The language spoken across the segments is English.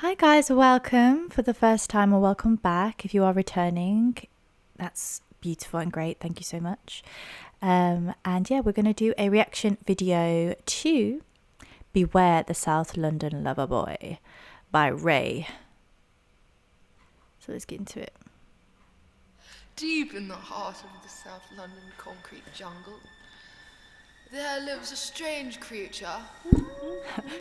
Hi guys, welcome for the first time or welcome back. If you are returning, that's beautiful and great. Thank you so much. And yeah, we're going to do a reaction video to Beware the South London Lover Boy by RAYE. So let's get into it. Deep in the heart of the South London concrete jungle, there lives a strange creature.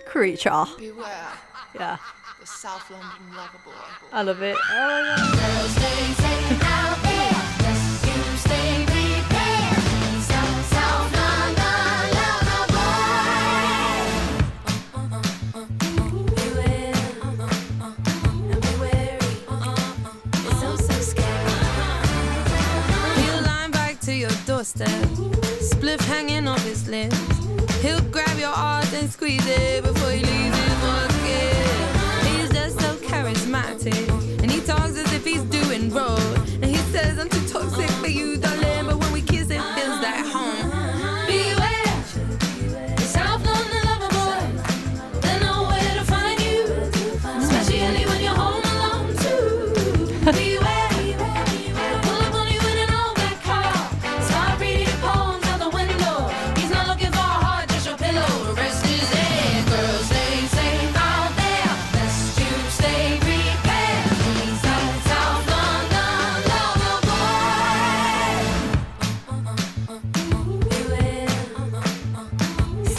Creature. Beware Yeah, the South London lover boy. I love it. Oh my God. Girls, stay safe out there. Yes, you stay prepared. South London lover boy. Beware, and be wary. It's so scary. He'll line back to your doorstep, spliff hanging off his lips. He'll grab your arm and squeeze it before he leaves his pocket. He's just so charismatic, and he talks as if he's doing road. And he says, I'm too toxic for you, darling, but when we kiss it feels like home. Beware, the South London lover boy. They know where to find you, especially when you're home alone too. Beware, they'll pull up on you in an old black car. Start reading poems out the window. He's not looking for a heart, just your pillow to rest his head. Girls, stay safe out there. Best you stay prepared. He's a South London lover boy. Beware, he's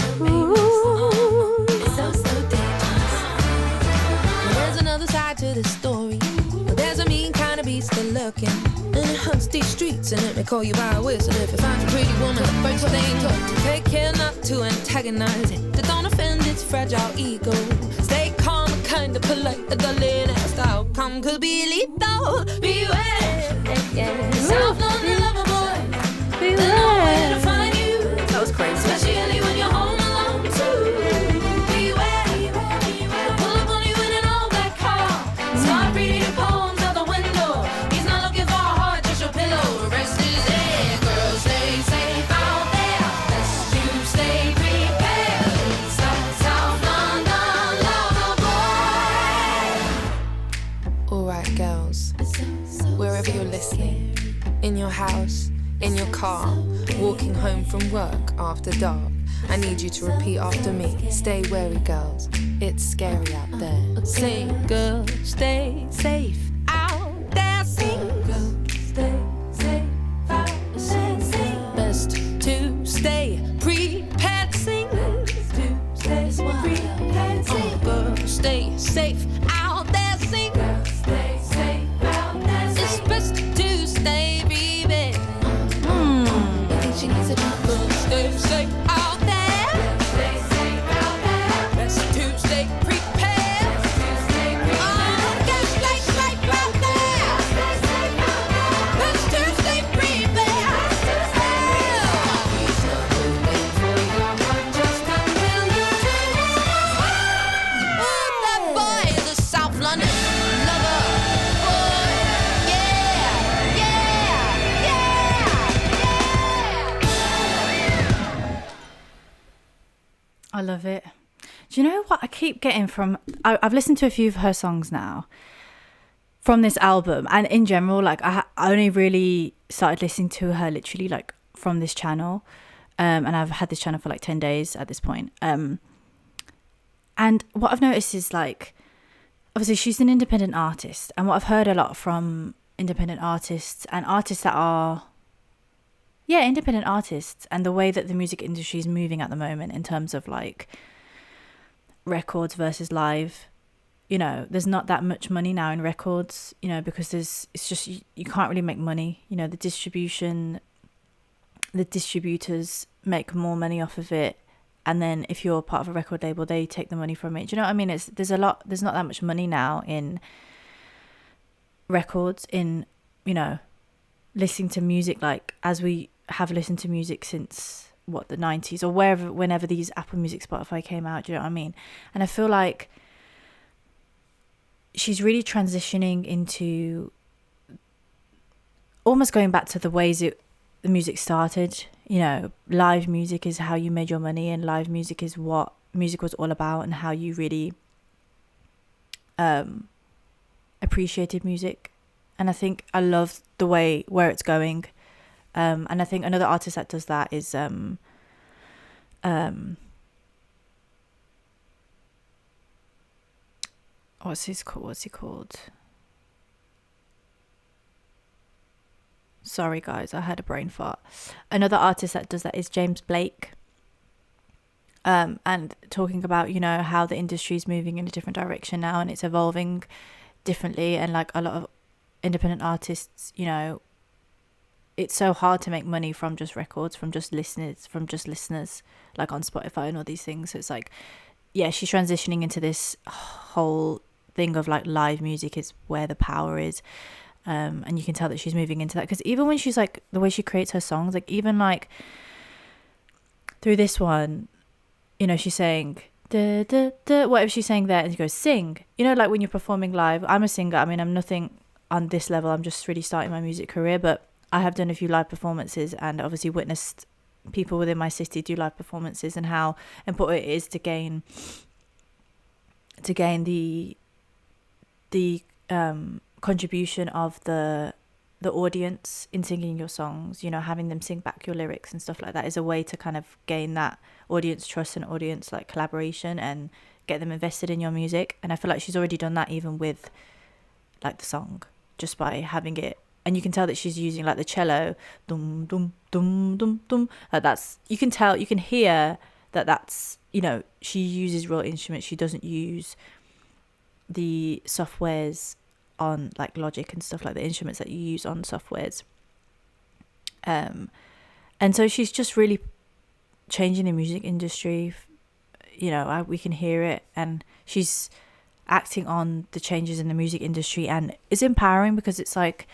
so famous, so dangerous. There's another side to the story. There's a mean kind of beast good looking, and it hunts these streets, and it may call you by a whistle if it finds a pretty woman. The first thing to take care not to antagonize it, that don't offend its fragile ego. Stay calm and kind of polite, the darling as the outcome could be lethal. Beware, South London lover boy. They know where to find you, That was crazy. especially when you're home alone too. Beware, they'll pull up on you in an old black car. Start reading poems out the window. He's not looking for a heart, just your pillow to rest his head. Girls, stay safe out there. Best you stay prepared. South London lover boy. Alright, girls, wherever you're listening, in your house, in your car, walking home from work after dark, I need you to repeat after me. Stay wary, girls, it's scary out there. Sing, girls, stay safe out there. Sing, girls, stay safe out there. Sing, best to stay prepared. Sing, to stay prepared. Sing, girls, stay safe out there. Sing, girls, stay safe out there. It's best to stay prepared. I think she needs a girls, stay safe out there. Stay safe out there. Best to stay prepared. Oh, get safe out there. Best to stay prepared. He's not looking for your heart, just a million times. Oh, that boy is a South London lover boy. Yeah, yeah, yeah. I love it. Do you know what I keep getting from... I've listened to a few of her songs now from this album, and in general, like I only really started listening to her literally like from this channel, and I've had this channel for like 10 days at this point. And what I've noticed is like, obviously she's an independent artist, and what I've heard a lot from independent artists and artists that are independent artists, and the way that the music industry is moving at the moment in terms of like records versus live, you know, there's not that much money now in records, you know, because it's just you can't really make money, you know, the distributors make more money off of it, and then if you're part of a record label, they take the money from it. Do you know what I mean? There's not that much money now in records, in, you know, listening to music like as we have listened to music since the 90s or whenever these Apple Music, Spotify came out. Do you know what I mean? And I feel like she's really transitioning into almost going back to the ways the music started. You know, live music is how you made your money, and live music is what music was all about, and how you really appreciated music, and I think I love the way where it's going. And I think another artist that does that is what's he called? Sorry guys, I had a brain fart. Another artist that does that is James Blake. And talking about, you know, how the industry is moving in a different direction now and it's evolving differently, and like a lot of independent artists, you know, it's so hard to make money from just records, from just listeners like on Spotify and all these things. So it's like, yeah, she's transitioning into this whole thing of like live music is where the power is. And you can tell that she's moving into that, because even when she's like, the way she creates her songs, like even like through this one, you know, she's saying da, da, da, whatever she's saying there, and she goes sing, you know, like when you're performing live. I'm a singer. I mean, I'm nothing on this level, I'm just really starting my music career, but I have done a few live performances and obviously witnessed people within my city do live performances, and how important it is to gain the contribution of the audience in singing your songs, you know, having them sing back your lyrics and stuff like that is a way to kind of gain that audience trust and audience like collaboration and get them invested in your music. And I feel like she's already done that even with like the song, just by having it. And you can tell that she's using like the cello, dum dum dum dum dum, like that's, you can tell, you can hear that that's, you know, she uses real instruments. She doesn't use the softwares on like Logic and stuff, like the instruments that you use on softwares. And so she's just really changing the music industry, you know, we can hear it, and she's acting on the changes in the music industry, and it's empowering because it's like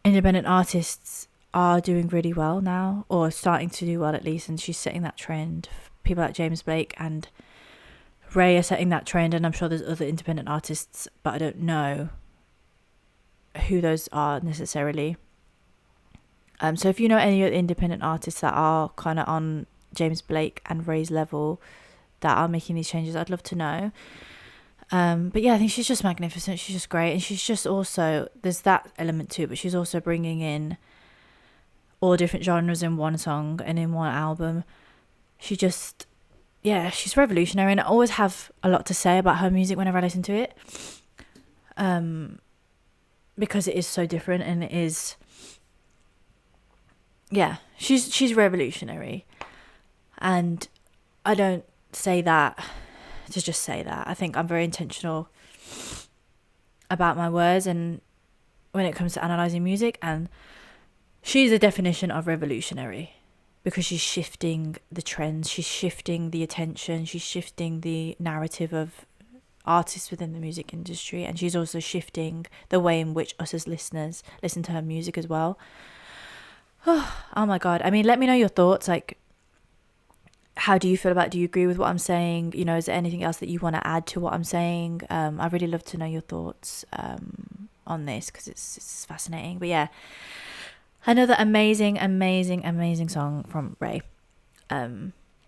independent artists are doing really well now, or starting to do well at least, and she's setting that trend. People like James Blake and RAYE are setting that trend, and I'm sure there's other independent artists, but I don't know who those are necessarily. So if you know any other independent artists that are kind of on James Blake and RAYE's level that are making these changes, I'd love to know. But yeah, I think she's just magnificent. She's just great, and she's just also, there's that element too, but she's also bringing in all different genres in one song and in one album. She just, yeah, she's revolutionary, and I always have a lot to say about her music whenever I listen to it, because it is so different, and it is, yeah, she's revolutionary. And I don't say that to just say that. I think I'm very intentional about my words, and when it comes to analysing music, and she's a definition of revolutionary, because she's shifting the trends, she's shifting the attention, she's shifting the narrative of artists within the music industry, and she's also shifting the way in which us as listeners listen to her music as well. Oh my god, I mean, let me know your thoughts. Like, how do you feel about it? Do you agree with what I'm saying? You know, is there anything else that you want to add to what I'm saying? I'd really love to know your thoughts on this, because it's fascinating. But yeah, another amazing song from RAYE.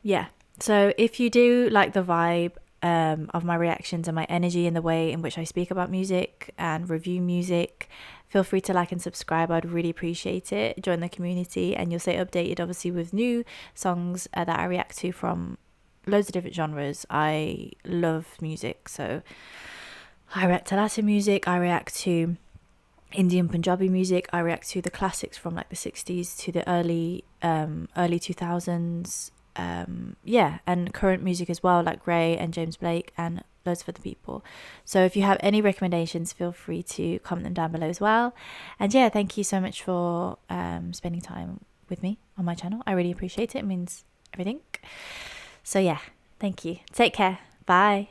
Yeah, so if you do like the vibe of my reactions and my energy and the way in which I speak about music and review music, feel free to like and subscribe. I'd really appreciate it. Join the community, and you'll stay updated obviously with new songs that I react to from loads of different genres. I love music, so I react to Latin music, I react to Indian Punjabi music, I react to the classics from like the 60s to the early 2000s, yeah, and current music as well, like RAYE and James Blake and loads of other people. So if you have any recommendations, feel free to comment them down below as well. And yeah, thank you so much for spending time with me on my channel. I really appreciate it. It means everything. So yeah, thank you. Take care. Bye.